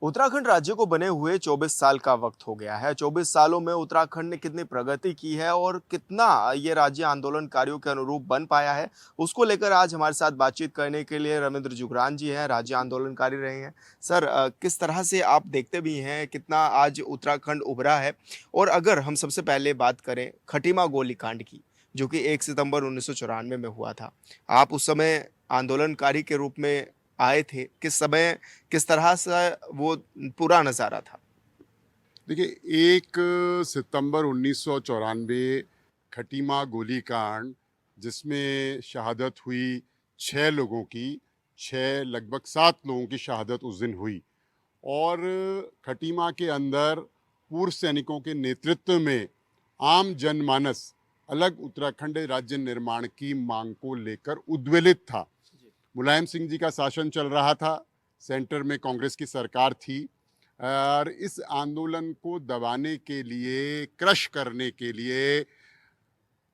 उत्तराखंड राज्य को बने हुए 24 साल का वक्त हो गया है। 24 सालों में उत्तराखंड ने कितनी प्रगति की है और कितना ये राज्य आंदोलनकारियों के अनुरूप बन पाया है, उसको लेकर आज हमारे साथ बातचीत करने के लिए रविंद्र जुगरान जी हैं, राज्य आंदोलनकारी रहे हैं। सर किस तरह से आप देखते भी हैं, कितना आज उत्तराखंड उभरा है? और अगर हम सबसे पहले बात करें खटीमा गोलीकांड की, जो कि 1 सितंबर 1994 में हुआ था। आप उस समय आंदोलनकारी के रूप में आए थे। किस समय किस तरह से वो पूरा नज़ारा था? देखिए 1 सितंबर 1994 खटीमा गोलीकांड जिसमें शहादत हुई 6 लोगों की, 6 लगभग 7 लोगों की शहादत उस दिन हुई। और खटीमा के अंदर पूर्व सैनिकों के नेतृत्व में आम जनमानस अलग उत्तराखंड राज्य निर्माण की मांग को लेकर उद्वेलित था। मुलायम सिंह जी का शासन चल रहा था, सेंटर में कांग्रेस की सरकार थी और इस आंदोलन को दबाने के लिए, क्रश करने के लिए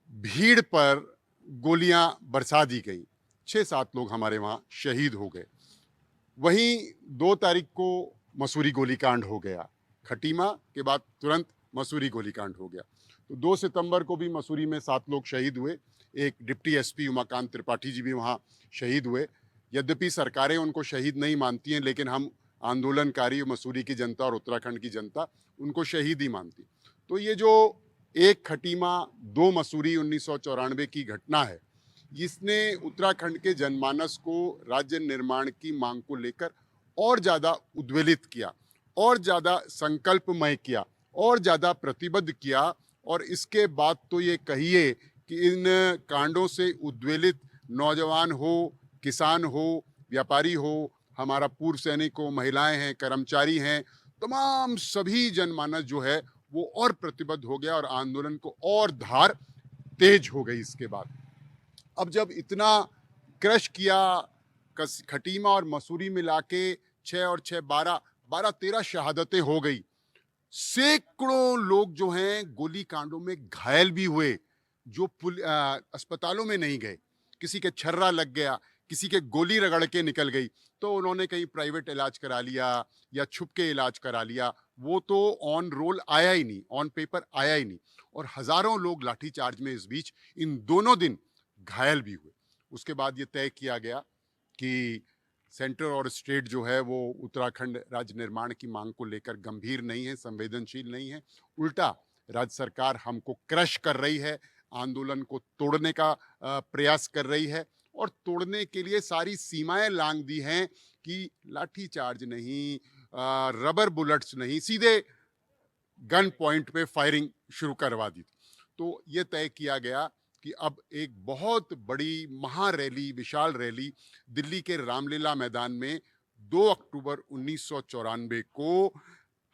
भीड़ पर गोलियां बरसा दी गई। 6-7 लोग हमारे वहाँ शहीद हो गए। वहीं 2 तारीख को मसूरी गोलीकांड हो गया। खटीमा के बाद तुरंत मसूरी गोलीकांड हो गया। तो 2 सितंबर को भी मसूरी में 7 लोग शहीद हुए। एक डिप्टी एसपी उमाकांत त्रिपाठी जी भी वहाँ शहीद हुए। यद्यपि सरकारें उनको शहीद नहीं मानती हैं, लेकिन हम आंदोलनकारी मसूरी की जनता और उत्तराखंड की जनता उनको शहीद ही मानती। तो ये जो 1 खटीमा 2 मसूरी 1994 की घटना है, इसने उत्तराखंड के जनमानस को राज्य निर्माण की मांग को लेकर और ज़्यादा उद्वेलित किया, और ज़्यादा संकल्पमय किया, और ज़्यादा प्रतिबद्ध किया। और इसके बाद तो ये कहिए कि इन कांडों से उद्वेलित नौजवान हो, किसान हो, व्यापारी हो, हमारा पूर्व सैनिक हो, महिलाएं हैं, कर्मचारी हैं, तमाम सभी जनमानस जो है वो और प्रतिबद्ध हो गया और आंदोलन को और धार तेज हो गई। इसके बाद अब जब इतना क्रश किया, खटीमा और मसूरी मिला के 6 और 6 12 13 शहादतें हो गई। सैकड़ों लोग जो हैं गोली कांडों में घायल भी हुए, जो अस्पतालों में नहीं गए। किसी के छर्रा लग गया, किसी के गोली रगड़ के निकल गई, तो उन्होंने कहीं प्राइवेट इलाज करा लिया या छुप के इलाज करा लिया। वो तो ऑन रोल आया ही नहीं, ऑन पेपर आया ही नहीं। और हजारों लोग लाठीचार्ज में इस बीच इन दोनों दिन घायल भी हुए। उसके बाद ये तय किया गया कि सेंटर और स्टेट जो है वो उत्तराखंड राज्य निर्माण की मांग को लेकर गंभीर नहीं है, संवेदनशील नहीं है। उल्टा राज्य सरकार हमको क्रश कर रही है, आंदोलन को तोड़ने का प्रयास कर रही है, और तोड़ने के लिए सारी सीमाएं लांघ दी हैं कि लाठीचार्ज नहीं, रबर बुलेट्स नहीं, सीधे गन पॉइंट पे फायरिंग शुरू करवा दी। तो ये तय किया गया कि अब एक बहुत बड़ी महारैली, विशाल रैली दिल्ली के रामलीला मैदान में 2 अक्टूबर 1994 को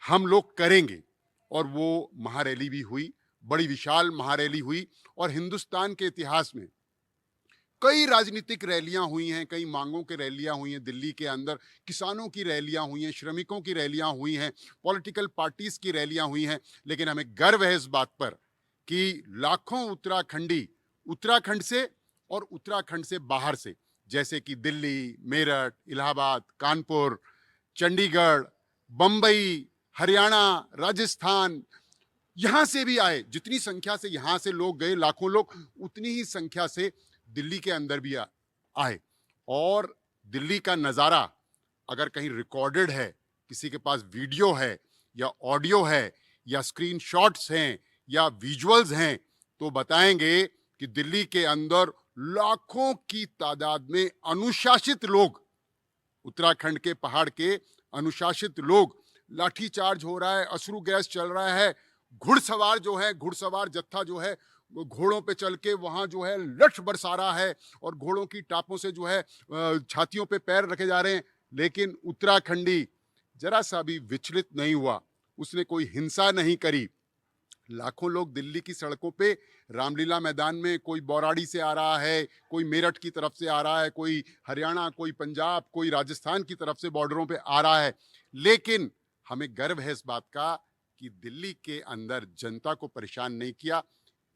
हम लोग करेंगे। और वो महारैली भी हुई, बड़ी विशाल महारैली हुई। और हिंदुस्तान के इतिहास में कई राजनीतिक रैलियां हुई हैं, कई मांगों की रैलियां हुई हैं दिल्ली के अंदर, किसानों की रैलियां हुई हैं, श्रमिकों की रैलियां हुई हैं, पॉलिटिकल पार्टीज की रैलियां हुई हैं। लेकिन हमें गर्व है इस बात पर कि लाखों उत्तराखंडी उत्तराखंड से और उत्तराखंड से बाहर से, जैसे कि दिल्ली, मेरठ, इलाहाबाद, कानपुर, चंडीगढ़, बंबई, हरियाणा, राजस्थान, यहां से भी आए। जितनी संख्या से यहां से लोग गए, लाखों लोग, उतनी ही संख्या से दिल्ली के अंदर भी आए। और दिल्ली का नज़ारा अगर कहीं रिकॉर्डेड है, किसी के पास वीडियो है या ऑडियो है या स्क्रीनशॉट्स हैं या विजुअल्स हैं, तो बताएंगे कि दिल्ली के अंदर लाखों की तादाद में अनुशासित लोग, उत्तराखंड के पहाड़ के अनुशासित लोग, लाठीचार्ज हो रहा है, अश्रु गैस चल रहा है, घुड़सवार जो है, घुड़सवार जत्था जो है वो घोड़ों पे चल के वहां जो है लठ बरसा रहा है, और घोड़ों की टापों से जो है छातियों पे पैर रखे जा रहे हैं। लेकिन उत्तराखंडी जरा सा भी विचलित नहीं हुआ, उसने कोई हिंसा नहीं करी। लाखों लोग दिल्ली की सड़कों पे, रामलीला मैदान में, कोई बौराड़ी से आ रहा है, कोई मेरठ की तरफ से आ रहा है, कोई हरियाणा, कोई पंजाब, कोई राजस्थान की तरफ से बॉर्डरों पे आ रहा है। लेकिन हमें गर्व है इस बात का कि दिल्ली के अंदर जनता को परेशान नहीं किया।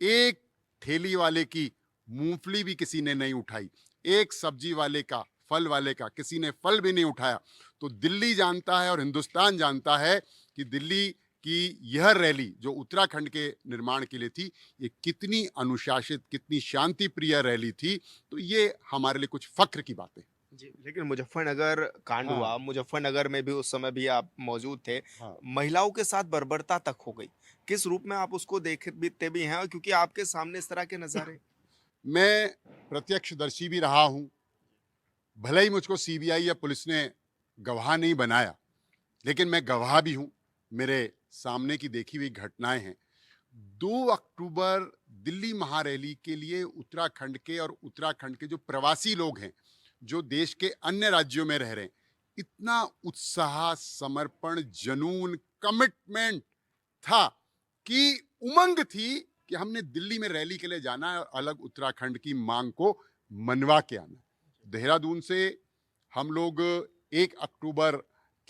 एक ठेली वाले की मूंगफली भी किसी ने नहीं उठाई, एक सब्जी वाले का फल वाले का, किसी ने फल भी नहीं उठाया। तो दिल्ली जानता है और हिंदुस्तान जानता है कि दिल्ली की यह रैली जो उत्तराखंड के निर्माण के लिए थी, ये कितनी अनुशासित, कितनी शांति प्रिय रैली थी। तो ये हमारे लिए कुछ फख्र की बात है। जी, लेकिन मुजफ्फरनगर कांड हाँ। हुआ, मुजफ्फरनगर में भी उस समय भी आप मौजूद थे। हाँ। महिलाओं के साथ बर्बरता तक हो गई। किस रूप में आप उसको देखते भी हैं और क्योंकि आपके सामने इस तरह के नज़ारे मैं प्रत्यक्षदर्शी भी रहा हूं। भले ही मुझको सीबीआई या पुलिस ने गवाह नहीं बनाया, लेकिन मैं गवाह भी हूं। मेरे सामने की देखी हुई घटनाएं हैं। 2 अक्टूबर दिल्ली महारैली के लिए उत्तराखंड के और उत्तराखंड के जो प्रवासी लोग हैं, जो देश के अन्य राज्यों में रह रहे हैं, इतना उत्साह, समर्पण, जुनून, कमिटमेंट था कि उमंग थी कि हमने दिल्ली में रैली के लिए जाना है और अलग उत्तराखंड की मांग को मनवा के आना है। देहरादून से हम लोग 1 अक्टूबर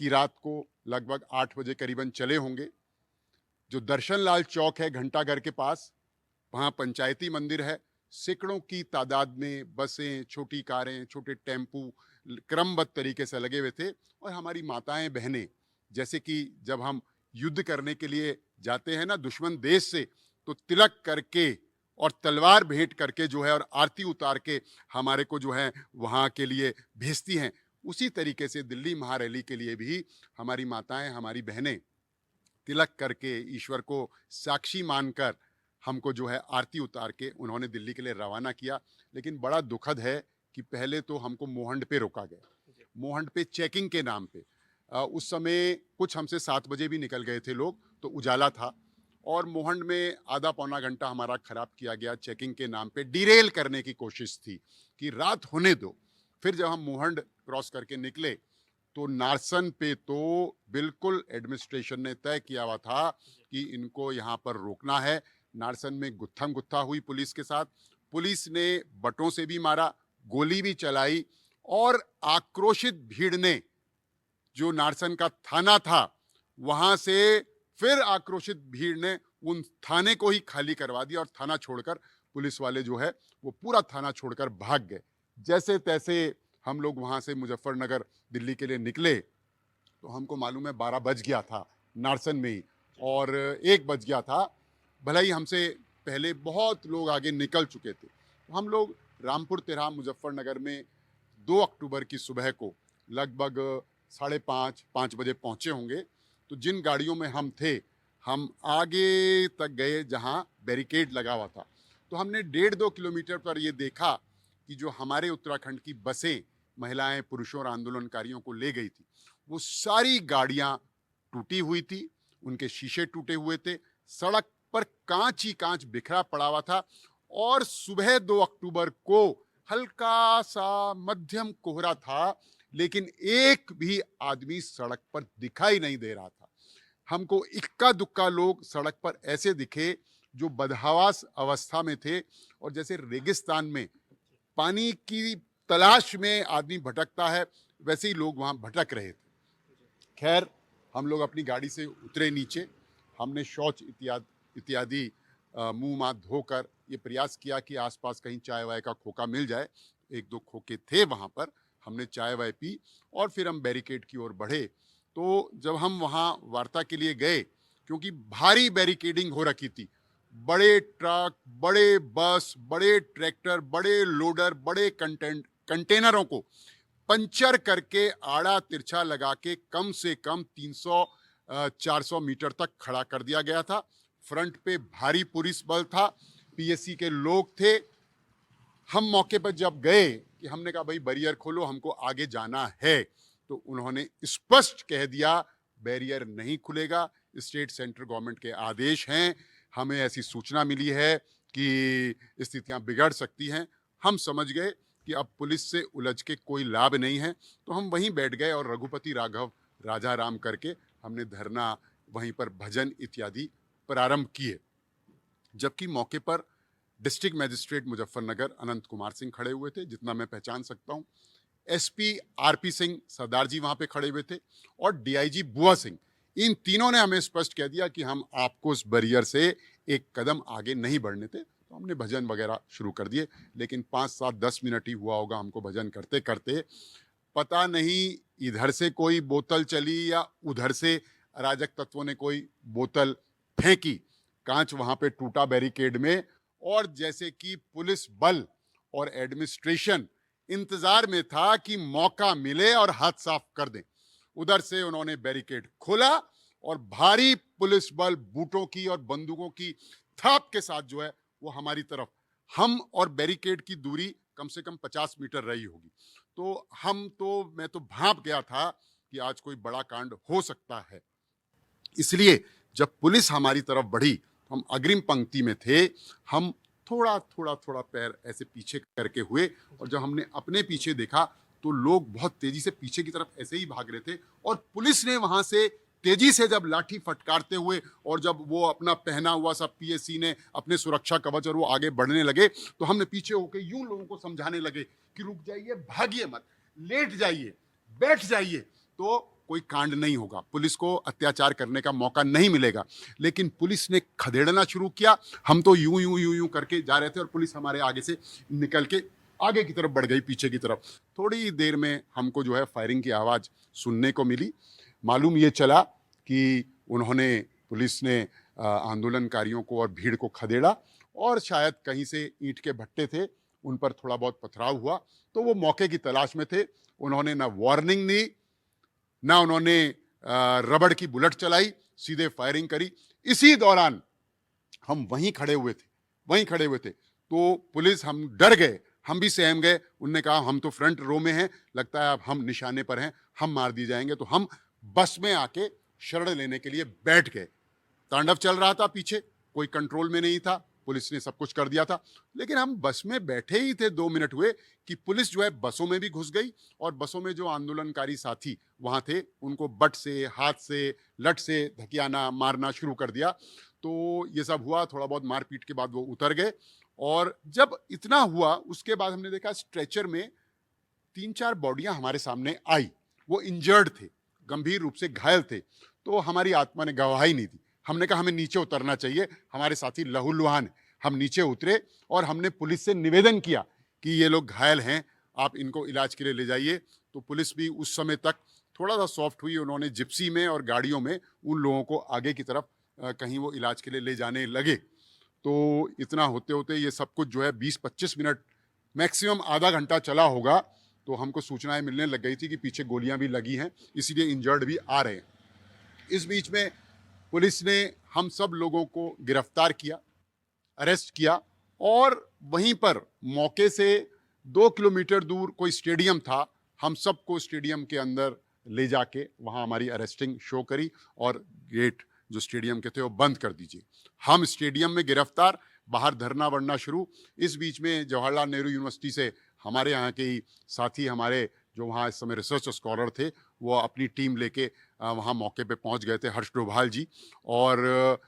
की रात को लगभग 8 बजे करीबन चले होंगे। जो दर्शन लाल चौक है घंटाघर के पास, वहाँ पंचायती मंदिर है। सैकड़ों की तादाद में बसें, छोटी कारें, छोटे टेम्पू क्रमबद्ध तरीके से लगे हुए थे। और हमारी माताएं, बहनें, जैसे कि जब हम युद्ध करने के लिए जाते हैं ना दुश्मन देश से, तो तिलक करके और तलवार भेंट करके जो है और आरती उतार के हमारे को जो है वहाँ के लिए भेजती हैं। उसी तरीके से दिल्ली महारैली के लिए भी हमारी माताएं, हमारी बहनें तिलक करके, ईश्वर को साक्षी मानकर हमको जो है आरती उतार के उन्होंने दिल्ली के लिए रवाना किया। लेकिन बड़ा दुखद है कि पहले तो हमको मोहंड पे रोका गया, मोहंड पे चेकिंग के नाम पे। उस समय कुछ हमसे 7 बजे भी निकल गए थे लोग, तो उजाला था, और मोहंड में आधा पौना घंटा हमारा खराब किया गया। चेकिंग के नाम पे डिरेल करने की कोशिश थी कि रात होने दो। फिर जब हम मोहंड क्रॉस करके निकले तो नारसन पे तो बिल्कुल एडमिनिस्ट्रेशन ने तय किया हुआ था कि इनको यहाँ पर रोकना है। नारसन में गुत्थम गुत्था हुई पुलिस के साथ। पुलिस ने बटों से भी मारा, गोली भी चलाई, और आक्रोशित भीड़ ने जो नारसन का थाना था वहां से फिर आक्रोशित भीड़ ने उन थाने को ही खाली करवा दिया और थाना छोड़कर पुलिस वाले जो है वो पूरा थाना छोड़कर भाग गए। जैसे तैसे हम लोग वहां से मुजफ्फरनगर दिल्ली के लिए निकले तो हमको मालूम है 12 बज गया था नारसन में ही, और 1 बज गया था। भले ही हमसे पहले बहुत लोग आगे निकल चुके थे। तो हम लोग रामपुर तिराहा मुजफ्फरनगर में 2 अक्टूबर की सुबह को लगभग 5:30-5 बजे पहुंचे होंगे। तो जिन गाड़ियों में हम थे, हम आगे तक गए जहां बैरिकेड लगा हुआ था। तो हमने 1.5-2 किलोमीटर पर ये देखा कि जो हमारे उत्तराखंड की बसें महिलाएं, पुरुषों और आंदोलनकारियों को ले गई थी, वो सारी गाड़ियां टूटी हुई थी, उनके शीशे टूटे हुए थे, सड़क पर कांच ही कांच बिखरा पड़ा हुआ था। और सुबह 2 अक्टूबर को हल्का सा मध्यम कोहरा था, लेकिन एक भी आदमी सड़क पर दिखाई नहीं दे रहा था। हमको इक्का दुक्का लोग सड़क पर ऐसे दिखे जो बदहवास अवस्था में थे, और जैसे रेगिस्तान में पानी की तलाश में आदमी भटकता है, वैसे ही लोग वहां भटक रहे थे। खैर, हम लोग अपनी गाड़ी से उतरे नीचे। हमने शौच इत्यादि मुंह माथ धोकर ये प्रयास किया कि आसपास कहीं चाय वाय का खोखा मिल जाए। 1-2 खोखे थे वहाँ पर, हमने चाय वाय पी और फिर हम बैरिकेड की ओर बढ़े। तो जब हम वहाँ वार्ता के लिए गए, क्योंकि भारी बैरिकेडिंग हो रखी थी, बड़े ट्रक, बड़े बस, बड़े ट्रैक्टर, बड़े लोडर, बड़े कंटेनरों को पंचर करके आड़ा तिरछा लगा के कम से कम 300-400 मीटर तक खड़ा कर दिया गया था। फ्रंट पे भारी पुलिस बल था, पीएससी के लोग थे। हम मौके पर जब गए कि हमने कहा भाई बैरियर खोलो, हमको आगे जाना है, तो उन्होंने स्पष्ट कह दिया बैरियर नहीं खुलेगा, स्टेट सेंट्रल गवर्नमेंट के आदेश हैं, हमें ऐसी सूचना मिली है कि स्थितियां बिगड़ सकती हैं। हम समझ गए कि अब पुलिस से उलझ के कोई लाभ नहीं है, तो हम वहीं बैठ गए और रघुपति राघव राजा राम करके हमने धरना, वहीं पर भजन इत्यादि प्रारंभ किए। जबकि मौके पर डिस्ट्रिक्ट मजिस्ट्रेट मुजफ्फरनगर अनंत कुमार सिंह खड़े हुए थे, जितना मैं पहचान सकता हूँ। एसपी आरपी सिंह सरदार जी वहाँ पे खड़े हुए थे, और डीआईजी बुआ सिंह। इन तीनों ने हमें स्पष्ट कह दिया कि हम आपको उस बैरियर से एक कदम आगे नहीं बढ़ने थे। तो हमने भजन वगैरह शुरू कर दिए। लेकिन 5, 7, 10 मिनट ही हुआ होगा हमको भजन करते करते, पता नहीं इधर से कोई बोतल चली या उधर से अराजक तत्वों ने कोई बोतल फेंकी। कांच वहां पे टूटा बैरिकेड में, और जैसे कि पुलिस बल और एडमिनिस्ट्रेशन इंतजार में था कि मौका मिले और हाथ साफ कर दें, उधर से उन्होंने बैरिकेड खोला और भारी पुलिस बल बूटों की और बंदूकों की थाप के साथ जो है वो हमारी तरफ, हम और बैरिकेड की दूरी कम से कम 50 मीटर रही होगी। तो मैं तो भांप गया था कि आज कोई बड़ा कांड हो सकता है। इसलिए जब पुलिस हमारी तरफ बढ़ी, हम अग्रिम पंक्ति में थे, हम थोड़ा थोड़ा थोड़ा पैर ऐसे पीछे करके हुए, और जब हमने अपने पीछे देखा तो लोग बहुत तेजी से पीछे की तरफ ऐसे ही भाग रहे थे, और पुलिस ने वहां से तेजी से जब लाठी फटकारते हुए, और जब वो अपना पहना हुआ सा पीएसी ने अपने सुरक्षा कवच और वो आगे बढ़ने लगे, तो हमने पीछे होकर यूं लोगों को समझाने लगे कि रुक जाइए, भागिए मत, लेट जाइए, बैठ जाइए, तो कोई कांड नहीं होगा, पुलिस को अत्याचार करने का मौका नहीं मिलेगा। लेकिन पुलिस ने खदेड़ना शुरू किया। हम तो यूं यूं यूं यूं करके जा रहे थे और पुलिस हमारे आगे से निकल के आगे की तरफ बढ़ गई, पीछे की तरफ। थोड़ी देर में हमको जो है फायरिंग की आवाज़ सुनने को मिली। मालूम ये चला कि पुलिस ने आंदोलनकारियों को और भीड़ को खदेड़ा, और शायद कहीं से ईंट के भट्टे थे, उन पर थोड़ा बहुत पथराव हुआ, तो वो मौके की तलाश में थे। उन्होंने ना वार्निंग दी, ना उन्होंने रबड़ की बुलेट चलाई, सीधे फायरिंग करी। इसी दौरान हम वहीं खड़े हुए थे, तो पुलिस, हम डर गए, हम भी सहम गए। उनने कहा हम तो फ्रंट रो में हैं, लगता है अब हम निशाने पर हैं, हम मार दिए जाएंगे। तो हम बस में आके शरण लेने के लिए बैठ गए। तांडव चल रहा था पीछे, कोई कंट्रोल में नहीं था, पुलिस ने सब कुछ कर दिया था। लेकिन हम बस में बैठे ही थे, 2 मिनट हुए कि पुलिस जो है बसों में भी घुस गई, और बसों में जो आंदोलनकारी साथी वहाँ थे उनको बट से, हाथ से, लठ से धकियाना, मारना शुरू कर दिया। तो ये सब हुआ, थोड़ा बहुत मारपीट के बाद वो उतर गए। और जब इतना हुआ, उसके बाद हमने देखा स्ट्रेचर में 3-4 बॉडियां हमारे सामने आई। वो इंजर्ड थे, गंभीर रूप से घायल थे। तो हमारी आत्मा ने गवाही नहीं दी। हमने कहा हमें नीचे उतरना चाहिए, हमारे साथी लहूलुहान हैं। हम नीचे उतरे और हमने पुलिस से निवेदन किया कि ये लोग घायल हैं, आप इनको इलाज के लिए ले जाइए। तो पुलिस भी उस समय तक थोड़ा सा सॉफ्ट हुई, उन्होंने जिप्सी में और गाड़ियों में उन लोगों को आगे की तरफ कहीं वो इलाज के लिए ले जाने लगे। तो इतना होते होते ये सब कुछ जो है 20-25 मिनट, मैक्सिमम आधा घंटा चला होगा। तो हमको सूचनाएं मिलने लग गई थी कि पीछे गोलियां भी लगी हैं, इसीलिए इंजर्ड भी आ रहे हैं। इस बीच में पुलिस ने हम सब लोगों को गिरफ्तार किया, अरेस्ट किया, और वहीं पर मौके से 2 किलोमीटर दूर कोई स्टेडियम था, हम सबको स्टेडियम के अंदर ले जाके वहाँ हमारी अरेस्टिंग शो करी, और गेट जो स्टेडियम के थे वो बंद कर दीजिए। हम स्टेडियम में गिरफ्तार, बाहर धरना वरना शुरू। इस बीच में जवाहरलाल नेहरू यूनिवर्सिटी से हमारे यहाँ के ही साथी, हमारे जो वहाँ इस समय रिसर्च स्कॉलर थे, वो अपनी टीम लेके वहाँ मौके पे पहुँच गए थे, हर्ष डोभाल जी। और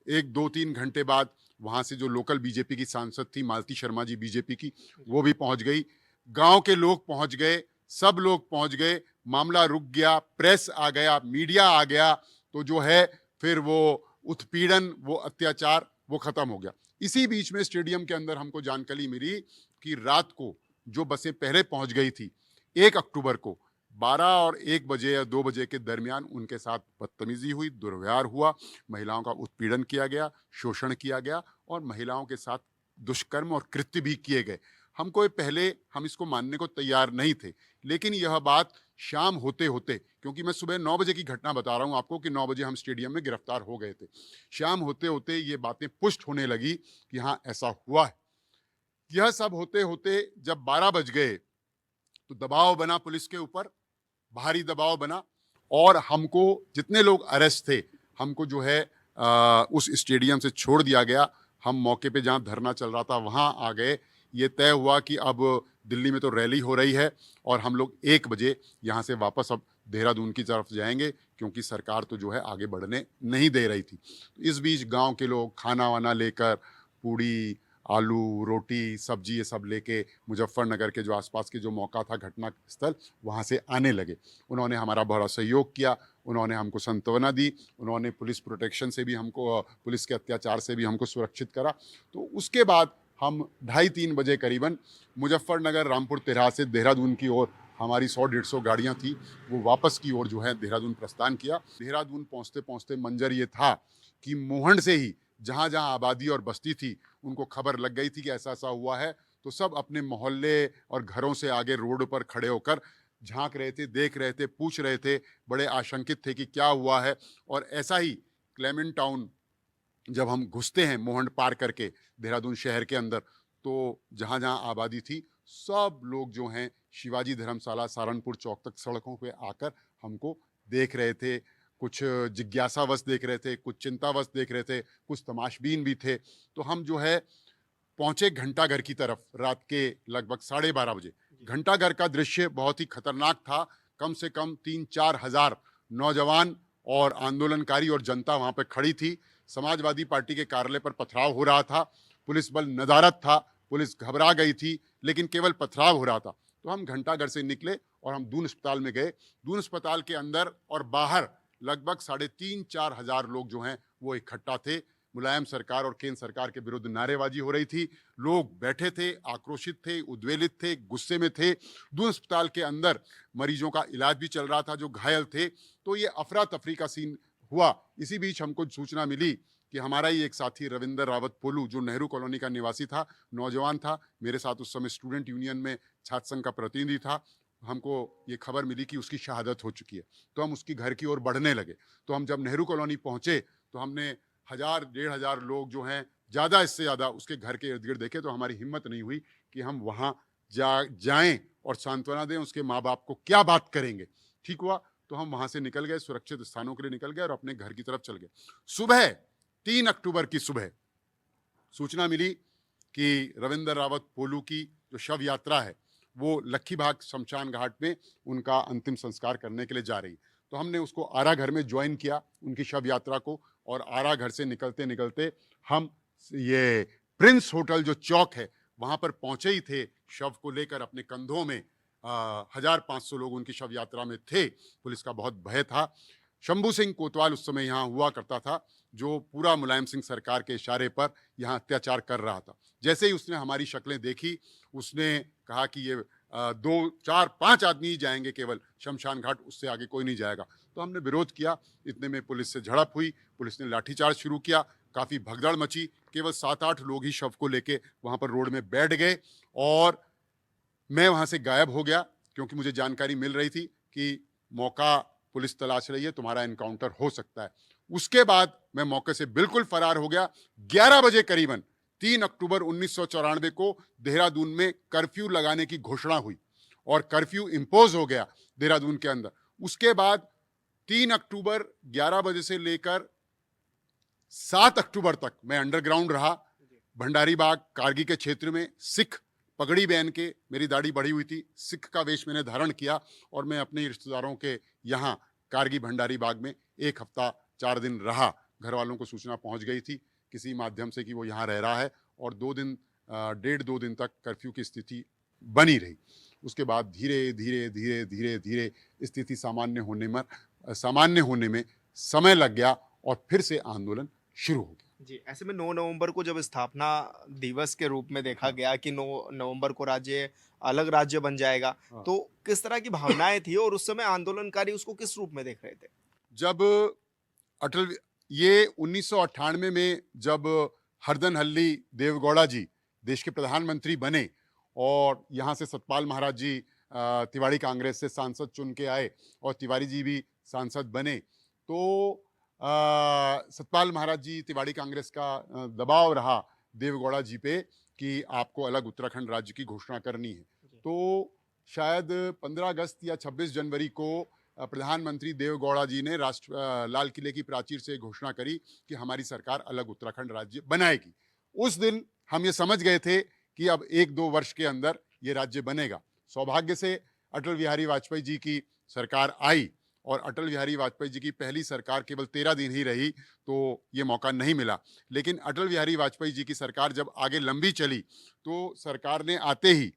1-2-3 घंटे बाद वहाँ से जो लोकल बीजेपी की सांसद थी मालती शर्मा जी, बीजेपी की, वो भी पहुँच गई। गांव के लोग पहुँच गए, सब लोग पहुँच गए, मामला रुक गया, प्रेस आ गया, मीडिया आ गया। तो जो है फिर वो उत्पीड़न, वो अत्याचार, वो खत्म हो गया। इसी बीच में स्टेडियम के अंदर हमको जानकारी मिली कि रात को जो बसें पहले पहुंच गई थी, 1 अक्टूबर को 12 और 1 बजे या 2 बजे के दरमियान उनके साथ बदतमीजी हुई, दुर्व्यवहार हुआ, महिलाओं का उत्पीड़न किया गया, शोषण किया गया, और महिलाओं के साथ दुष्कर्म और कृत्य भी किए गए। पहले हम इसको मानने को तैयार नहीं थे, लेकिन यह बात शाम होते होते, क्योंकि मैं सुबह 9 बजे की घटना बता रहा हूँ आपको कि 9 बजे हम स्टेडियम में गिरफ्तार हो गए थे, शाम होते होते ये बातें पुष्ट होने लगी कि हाँ ऐसा हुआ है। यह सब होते होते जब 12 बज गए तो दबाव बना पुलिस के ऊपर, भारी दबाव बना, और हमको, जितने लोग अरेस्ट थे, हमको जो है उस स्टेडियम से छोड़ दिया गया। हम मौके पे जहाँ धरना चल रहा था वहाँ आ गए। ये तय हुआ कि अब दिल्ली में तो रैली हो रही है और हम लोग 1 बजे यहाँ से वापस अब देहरादून की तरफ जाएंगे, क्योंकि सरकार तो जो है आगे बढ़ने नहीं दे रही थी। इस बीच गांव के लोग खाना वाना लेकर, पूड़ी, आलू, रोटी, सब्जी ये सब लेके मुजफ्फरनगर के जो आसपास के जो मौका था घटना स्थल, वहाँ से आने लगे। उन्होंने हमारा बड़ा सहयोग किया, उन्होंने हमको सांत्वना दी, उन्होंने पुलिस प्रोटेक्शन से भी हमको, पुलिस के अत्याचार से भी हमको सुरक्षित करा। तो उसके बाद हम 2:30-3 बजे करीबन मुजफ्फरनगर रामपुर तिराहा से देहरादून की ओर हमारी 100-150 गाड़ियाँ थी, वो वापस की ओर जो है देहरादून प्रस्थान किया। देहरादून पहुँचते पहुँचते मंजर ये था कि मोहंड से ही जहाँ जहाँ आबादी और बस्ती थी उनको खबर लग गई थी कि ऐसा ऐसा हुआ है, तो सब अपने मोहल्ले और घरों से आगे रोड पर खड़े होकर झांक रहे थे, देख रहे थे, पूछ रहे थे, बड़े आशंकित थे कि क्या हुआ है। और ऐसा ही क्लेमेंट टाउन जब हम घुसते हैं मोहंड पार करके देहरादून शहर के अंदर, तो जहाँ जहाँ आबादी थी सब लोग जो हैं शिवाजी धर्मशाला सहारनपुर चौक तक सड़कों पे आकर हमको देख रहे थे। कुछ जिज्ञासावश देख रहे थे, कुछ चिंतावश देख रहे थे, कुछ तमाशबीन भी थे। तो हम जो है पहुंचे घंटाघर की तरफ रात के लगभग 12:30 बजे। घंटाघर का दृश्य बहुत ही खतरनाक था। कम से कम 3-4 हजार नौजवान और आंदोलनकारी और जनता वहां पर खड़ी थी। समाजवादी पार्टी के कार्यालय पर पथराव हो रहा था, पुलिस बल नदारद था, पुलिस घबरा गई थी, लेकिन केवल पथराव हो रहा था। तो हम घंटाघर से निकले और हम दून अस्पताल में गए। दून अस्पताल के अंदर और बाहर लगभग 3.5-4 हजार लोग जो हैं वो इकट्ठा थे। मुलायम सरकार और केंद्र सरकार के विरुद्ध नारेबाजी हो रही थी। लोग बैठे थे, आक्रोशित थे, उद्वेलित थे, गुस्से में थे। दून अस्पताल के अंदर मरीजों का इलाज भी चल रहा था जो घायल थे। तो ये अफरा तफरी का सीन हुआ। इसी बीच हमको सूचना मिली कि हमारा ही एक साथी रविंदर रावत पोलू, जो नेहरू कॉलोनी का निवासी था, नौजवान था, मेरे साथ उस समय स्टूडेंट यूनियन में छात्र संघ का प्रतिनिधि था, हमको ये खबर मिली कि उसकी शहादत हो चुकी है। तो हम उसकी घर की ओर बढ़ने लगे। तो हम जब नेहरू कॉलोनी पहुंचे तो हमने 1000-1500 लोग जो हैं, ज़्यादा इससे ज़्यादा उसके घर के इर्द गिर्द देखे। तो हमारी हिम्मत नहीं हुई कि हम वहाँ जाएं और सांत्वना दें। उसके माँ बाप को क्या बात करेंगे। ठीक हुआ तो हम वहाँ से निकल गए, सुरक्षित स्थानों के लिए निकल गए और अपने घर की तरफ चल गए। सुबह 3 अक्टूबर की सुबह सूचना मिली कि रविंदर रावत पोलू की जो शव यात्रा है वो लक्खीबाग शमशान घाट में उनका अंतिम संस्कार करने के लिए जा रही। तो हमने उसको आरा घर में ज्वाइन किया, उनकी शव यात्रा को। और आरा घर से निकलते निकलते हम ये प्रिंस होटल जो चौक है वहाँ पर पहुँचे ही थे। शव को लेकर अपने कंधों में 1500 लोग उनकी शव यात्रा में थे। पुलिस का बहुत भय था। शंभू सिंह कोतवाल उस समय यहाँ हुआ करता था, जो पूरा मुलायम सिंह सरकार के इशारे पर यहाँ अत्याचार कर रहा था। जैसे ही उसने हमारी शक्लें देखी, उसने कहा कि ये 2, 4, 5 आदमी ही जाएंगे केवल शमशान घाट, उससे आगे कोई नहीं जाएगा। तो हमने विरोध किया। इतने में पुलिस से झड़प हुई, पुलिस ने लाठीचार्ज शुरू किया, काफ़ी भगदड़ मची। केवल 7-8 लोग ही शव को लेके वहाँ पर रोड में बैठ गए और मैं वहाँ से गायब हो गया, क्योंकि मुझे जानकारी मिल रही थी कि मौका पुलिस तलाश रही है, तुम्हारा एनकाउंटर हो सकता है। उसके बाद मैं मौके से बिल्कुल फरार हो गया। 11 बजे करीबन 3 अक्टूबर 1994 को देहरादून में कर्फ्यू लगाने की घोषणा हुई और कर्फ्यू इम्पोज हो गया देहरादून के अंदर। उसके बाद 3 अक्टूबर 11 बजे से लेकर 7 अक्टूबर तक मैं अंडरग्राउंड रहा, भंडारी बाग कारगी के क्षेत्र में। सिख पगड़ी पहन के, मेरी दाढ़ी बढ़ी हुई थी, सिख का वेश मैंने धारण किया और मैं अपने रिश्तेदारों के यहाँ कारगी भंडारी बाग में 1 हफ्ता 4 दिन रहा। घर वालों को सूचना पहुँच गई थी किसी माध्यम से कि वो यहाँ रह रहा है, और 1.5-2 दिन तक कर्फ्यू की स्थिति बनी रही। उसके बाद धीरे धीरे धीरे धीरे धीरे स्थिति सामान्य होने में समय लग गया और फिर से आंदोलन शुरू हो गया। जी, ऐसे में 9 नवंबर को जब स्थापना दिवस के रूप में देखा गया कि 9 नवंबर को राज्य अलग राज्य बन जाएगा, हाँ। तो किस तरह की भावनाएं थी और उस समय आंदोलनकारी उसको किस रूप में देख रहे थे? जब अटल ये 1998 में जब हरदनहल्ली देवगौड़ा जी देश के प्रधानमंत्री बने और यहाँ से सतपाल महाराज जी तिवाड़ी कांग्रेस से सांसद चुन के आए और तिवारी जी भी सांसद बने, तो सतपाल महाराज जी तिवाड़ी कांग्रेस का दबाव रहा देवगौड़ा जी पे कि आपको अलग उत्तराखंड राज्य की घोषणा करनी है। तो शायद 15 अगस्त या 26 जनवरी को प्रधानमंत्री देवगौड़ा जी ने लाल किले की प्राचीर से घोषणा करी कि हमारी सरकार अलग उत्तराखंड राज्य बनाएगी। उस दिन हम ये समझ गए थे कि अब 1-2 वर्ष के अंदर ये राज्य बनेगा। सौभाग्य से अटल बिहारी वाजपेयी जी की सरकार आई और अटल बिहारी वाजपेयी जी की पहली सरकार केवल 13 दिन ही रही, तो ये मौका नहीं मिला। लेकिन अटल बिहारी वाजपेयी जी की सरकार जब आगे लंबी चली, तो सरकार ने आते ही,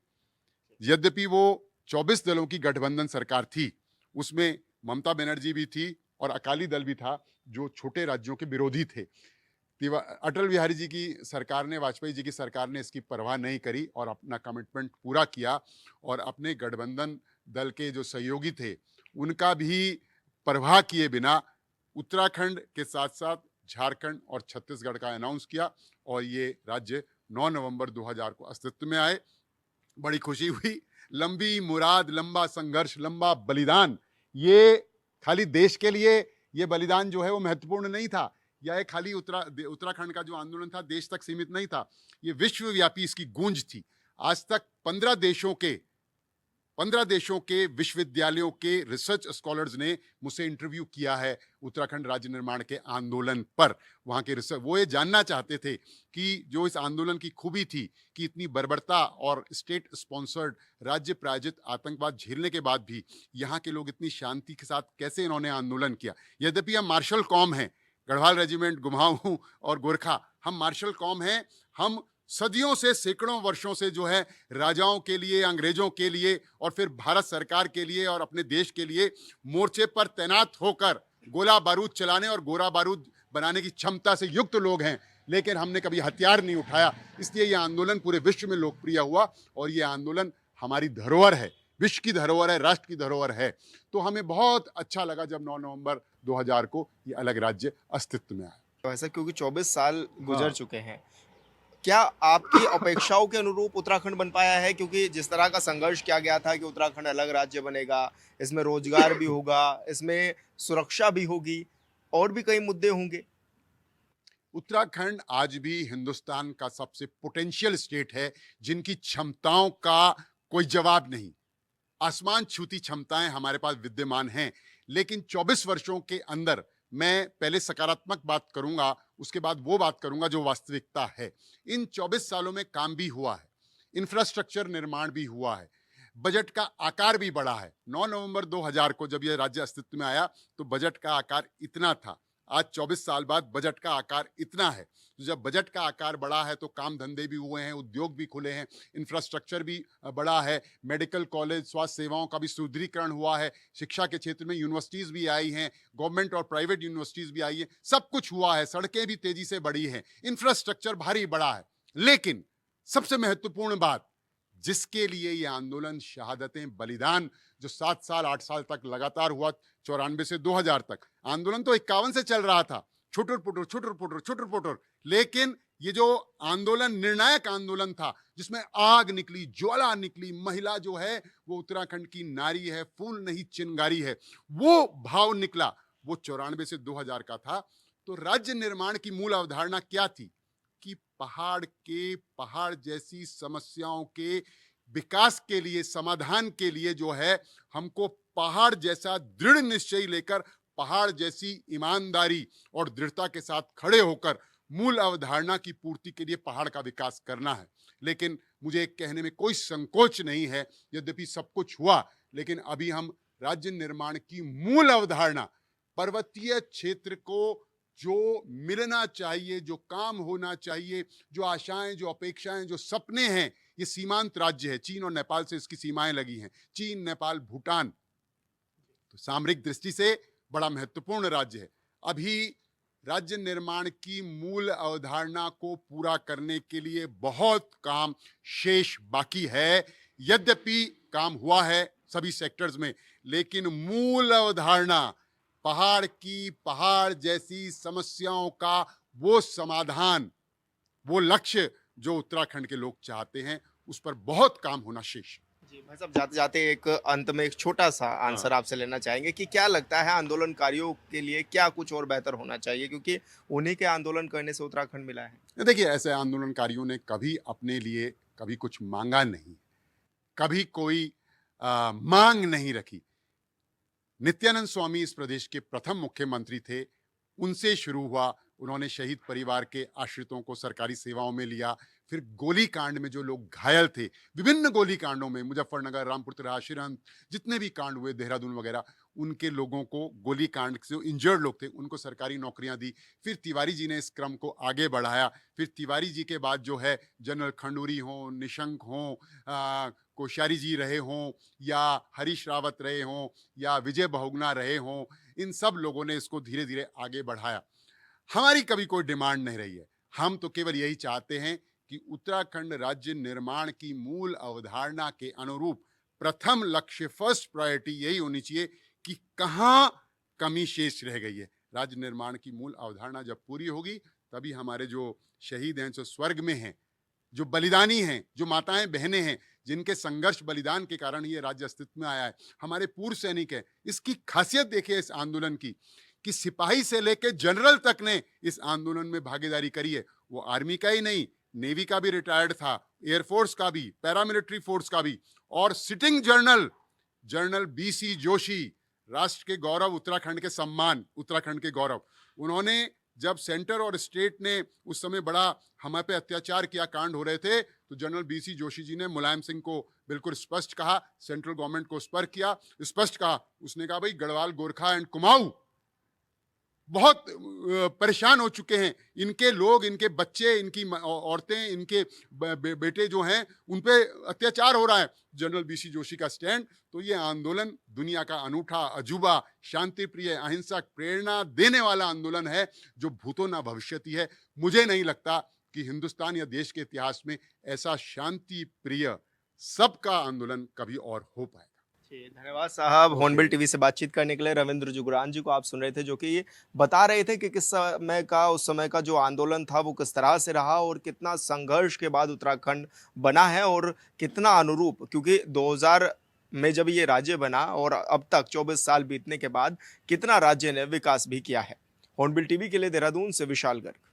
यद्यपि वो 24 दलों की गठबंधन सरकार थी, उसमें ममता बनर्जी भी थी और अकाली दल भी था, जो छोटे राज्यों के विरोधी थे। अटल बिहारी जी की सरकार ने, वाजपेयी जी की सरकार ने इसकी परवाह नहीं करी और अपना कमिटमेंट पूरा किया, और अपने गठबंधन दल के जो सहयोगी थे, उनका भी परवाह किए बिना उत्तराखंड के साथ साथ झारखंड और छत्तीसगढ़ का अनाउंस किया, और ये राज्य 9 नवंबर 2000 को अस्तित्व में आए। बड़ी खुशी हुई। लंबी मुराद, लंबा संघर्ष, लंबा बलिदान, ये खाली देश के लिए ये बलिदान जो है वो महत्वपूर्ण नहीं था, या ये खाली उत्तराखंड का जो आंदोलन था देश तक सीमित नहीं था, ये विश्वव्यापी इसकी गूंज थी। आज तक 15 देशों के विश्वविद्यालयों के रिसर्च स्कॉलर्स ने मुझसे इंटरव्यू किया है उत्तराखंड राज्य निर्माण के आंदोलन पर। वहाँ के रिसर्च, वो ये जानना चाहते थे कि जो इस आंदोलन की खूबी थी कि इतनी बर्बरता और स्टेट स्पॉन्सर्ड राज्य प्रायोजित आतंकवाद झेलने के बाद भी यहाँ के लोग इतनी शांति के साथ कैसे इन्होंने आंदोलन किया। यद्यपि हम मार्शल कौम हैं, गढ़वाल रेजिमेंट, कुमाऊं और गोरखा, हम मार्शल कौम हैं। हम सदियों से, सैकड़ों वर्षों से जो है राजाओं के लिए, अंग्रेजों के लिए और फिर भारत सरकार के लिए और अपने देश के लिए मोर्चे पर तैनात होकर गोला बारूद चलाने और गोला बारूद बनाने की क्षमता से युक्त लोग हैं, लेकिन हमने कभी हथियार नहीं उठाया। इसलिए यह आंदोलन पूरे विश्व में लोकप्रिय हुआ, और ये आंदोलन हमारी धरोहर है, विश्व की धरोहर है, राष्ट्र की धरोहर है। तो हमें बहुत अच्छा लगा जब 9 नवंबर 2000 को ये अलग राज्य अस्तित्व में आया। तो ऐसा क्योंकि 24 साल गुजर हाँ। चुके हैं, क्या आपकी अपेक्षाओं के अनुरूप उत्तराखंड बन पाया है? क्योंकि जिस तरह का संघर्ष किया गया था कि उत्तराखंड अलग राज्य बनेगा, इसमें रोजगार भी होगा, इसमें सुरक्षा भी होगी और भी कई मुद्दे होंगे। उत्तराखंड आज भी हिंदुस्तान का सबसे पोटेंशियल स्टेट है, जिनकी क्षमताओं का कोई जवाब नहीं। आसमान छूती क्षमताएं हमारे पास विद्यमान हैं, लेकिन 24 वर्षों के अंदर, मैं पहले सकारात्मक बात करूंगा, उसके बाद वो बात करूंगा जो वास्तविकता है। इन 24 सालों में काम भी हुआ है, इंफ्रास्ट्रक्चर निर्माण भी हुआ है, बजट का आकार भी बढ़ा है। 9 नवंबर 2000 को जब यह राज्य अस्तित्व में आया तो बजट का आकार इतना था, आज 24 साल बाद बजट का आकार इतना है। तो जब बजट का आकार बढ़ा है तो काम धंधे भी हुए हैं, उद्योग भी खुले हैं, इंफ्रास्ट्रक्चर भी बढ़ा है, मेडिकल कॉलेज, स्वास्थ्य सेवाओं का भी सुदृढ़ीकरण हुआ है, शिक्षा के क्षेत्र में यूनिवर्सिटीज़ भी आई हैं, गवर्नमेंट और प्राइवेट यूनिवर्सिटीज़ भी आई हैं, सब कुछ हुआ है, सड़कें भी तेजी से बढ़ी हैं, इंफ्रास्ट्रक्चर भारी बढ़ा है। लेकिन सबसे महत्वपूर्ण बात, जिसके लिए ये आंदोलन, शहादतें, बलिदान जो 7 साल 8 साल तक लगातार हुआ, 94 से 2000 तक, आंदोलन तो 51 से चल रहा था, छुटुर पुटुर छुटुर पुटुर छुटुर पुटुर, लेकिन ये जो आंदोलन निर्णायक आंदोलन था, जिसमें आग निकली, ज्वाला निकली, महिला जो है वो उत्तराखंड की नारी है, फूल नहीं चिंगारी है, वो भाव निकला, वो 94 से 2000 का था। तो राज्य निर्माण की मूल अवधारणा क्या थी कि पहाड़ जैसी समस्याओं के विकास के लिए, समाधान के लिए जो है, हमको पहाड़ जैसा दृढ़ निश्चय लेकर, पहाड़ जैसी ईमानदारी और दृढ़ता के साथ खड़े होकर मूल अवधारणा की पूर्ति के लिए पहाड़ का विकास करना है। लेकिन मुझे कहने में कोई संकोच नहीं है, यद्यपि सब कुछ हुआ, लेकिन अभी हम राज्य निर्माण की मूल अवधारणा, पर्वतीय क्षेत्र को जो मिलना चाहिए, जो काम होना चाहिए, जो आशाएं, जो अपेक्षाएं, जो सपने हैं, ये सीमांत राज्य है, चीन और नेपाल से इसकी सीमाएं लगी हैं, चीन, नेपाल, भूटान, तो सामरिक दृष्टि से बड़ा महत्वपूर्ण राज्य है। अभी राज्य निर्माण की मूल अवधारणा को पूरा करने के लिए बहुत काम शेष बाकी है। यद्यपि काम हुआ है सभी सेक्टर्स में, लेकिन मूल अवधारणा, पहाड़ जैसी समस्याओं का वो समाधान, वो लक्ष्य जो उत्तराखंड के लोग चाहते हैं, उस पर बहुत काम होना शेष है। जी भाई साहब, जाते जाते एक अंत में एक छोटा सा आंसर आपसे लेना चाहेंगे कि क्या लगता है आंदोलनकारियों के लिए क्या कुछ और बेहतर होना चाहिए, क्योंकि उन्हीं के आंदोलन करने से उत्तराखंड मिला है। देखिए, ऐसे आंदोलनकारियों ने कभी अपने लिए कभी कुछ मांगा नहीं, कभी कोई मांग नहीं रखी। नित्यानंद स्वामी इस प्रदेश के प्रथम मुख्यमंत्री थे, उनसे शुरू हुआ, उन्होंने शहीद परिवार के आश्रितों को सरकारी सेवाओं में लिया, फिर गोलीकांड में जो लोग घायल थे, विभिन्न गोलीकांडों में, मुजफ्फरनगर, रामपुर तिराहा, सिरंत, जितने भी कांड हुए, देहरादून वगैरह, उनके लोगों को गोली कांड से जो इंजर्ड लोग थे उनको सरकारी नौकरियां दी। फिर तिवारी जी ने इस क्रम को आगे बढ़ाया। फिर तिवारी जी के बाद जो है जनरल खंडूरी हों, निशंक हों, कोश्यारी जी रहे हों, या हरीश रावत रहे हों, या विजय बहुगुणा रहे हों, इन सब लोगों ने इसको धीरे धीरे आगे बढ़ाया। हमारी कभी कोई डिमांड नहीं रही है। हम तो केवल यही चाहते हैं कि उत्तराखंड राज्य निर्माण की मूल अवधारणा के अनुरूप प्रथम लक्ष्य, फर्स्ट प्रायोरिटी यही होनी चाहिए कि कहाँ कमी शेष रह गई है। राज्य निर्माण की मूल अवधारणा जब पूरी होगी तभी हमारे जो शहीद हैं, जो स्वर्ग में हैं, जो बलिदानी हैं, जो माताएं बहनें हैं, जिनके संघर्ष बलिदान के कारण ये राज्य अस्तित्व में आया है, हमारे पूर्व सैनिक हैं। इसकी खासियत देखिए इस आंदोलन की कि सिपाही से लेकर जनरल तक ने इस आंदोलन में भागीदारी करी है। वो आर्मी का ही नहीं, नेवी का भी रिटायर्ड था, एयरफोर्स का भी, पैरामिलिट्री फोर्स का भी, और सिटिंग जनरल बीसी जोशी, राष्ट्र के गौरव, उत्तराखंड के सम्मान, उत्तराखंड के गौरव। उन्होंने जब सेंटर और स्टेट ने उस समय बड़ा हमारे पे अत्याचार किया, कांड हो रहे थे, तो जनरल बीसी जोशी जी ने मुलायम सिंह को बिल्कुल स्पष्ट कहा, सेंट्रल गवर्नमेंट को स्पष्ट कहा। उसने कहा भाई गढ़वाल, गोरखा एंड कुमाऊं बहुत परेशान हो चुके हैं, इनके लोग, इनके बच्चे, इनकी औरतें, इनके बेटे जो हैं उन पे अत्याचार हो रहा है। जनरल बीसी जोशी का स्टैंड। तो ये आंदोलन दुनिया का अनूठा, अजूबा, शांति प्रिय, अहिंसक, प्रेरणा देने वाला आंदोलन है जो भूतो न भविष्यति है। मुझे नहीं लगता कि हिंदुस्तान या देश के इतिहास में ऐसा शांति प्रिय सबका आंदोलन कभी और हो पाएगा। जी, धन्यवाद साहब। हॉर्नबिल टीवी से बातचीत करने के लिए रविंद्र जुगरान जी को आप सुन रहे थे, जो कि ये बता रहे थे कि उस समय का जो आंदोलन था वो किस तरह से रहा और कितना संघर्ष के बाद उत्तराखंड बना है और कितना अनुरूप, क्योंकि 2000 में जब ये राज्य बना और अब तक 24 साल बीतने के बाद कितना राज्य ने विकास भी किया है। हॉर्नबिल टीवी के लिए देहरादून से विशाल गर्ग।